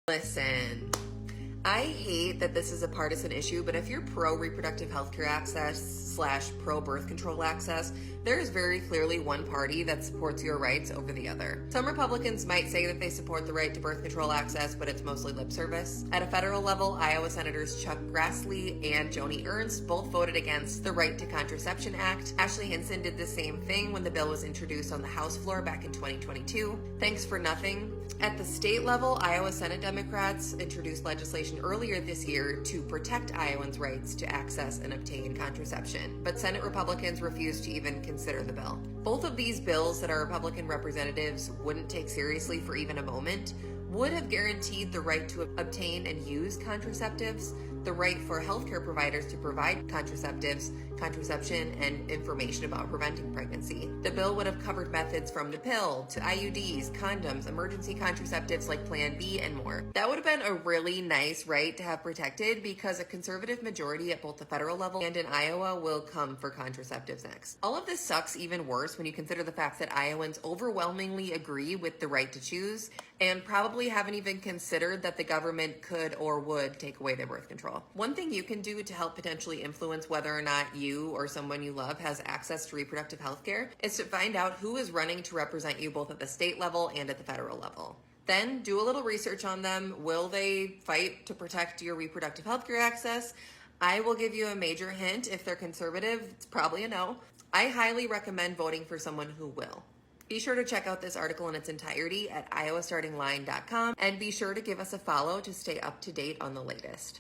Listen, I hate that this is a partisan issue, but if you're pro-reproductive healthcare access / pro-birth control access, there is very clearly one party that supports your rights over the other. Some Republicans might say that they support the right to birth control access, but it's mostly lip service. At a federal level, Iowa Senators Chuck Grassley and Joni Ernst both voted against the Right to Contraception Act. Ashley Hinson did the same thing when the bill was introduced on the House floor back in 2022. Thanks for nothing. At the state level, Iowa Senate Democrats introduced legislation earlier this year to protect Iowans' rights to access and obtain contraception, but Senate Republicans refused to even consider the bill. Both of these bills that our Republican representatives wouldn't take seriously for even a moment would have guaranteed the right to obtain and use contraceptives, the right for healthcare providers to provide contraceptives, contraception, and information about preventing pregnancy. The bill would have covered methods from the pill to IUDs, condoms, emergency contraceptives like Plan B, and more. That would have been a really nice right to have protected, because a conservative majority at both the federal level and in Iowa will come for contraceptives next. All of this sucks even worse when you consider the fact that Iowans overwhelmingly agree with the right to choose and probably haven't even considered that the government could or would take away their birth control. One thing you can do to help potentially influence whether or not you or someone you love has access to reproductive health care is to find out who is running to represent you both at the state level and at the federal level. Then do a little research on them. Will they fight to protect your reproductive health care access? I will give you a major hint. If they're conservative, it's probably a no. I highly recommend voting for someone who will. Be sure to check out this article in its entirety at iowastartingline.com, and be sure to give us a follow to stay up to date on the latest.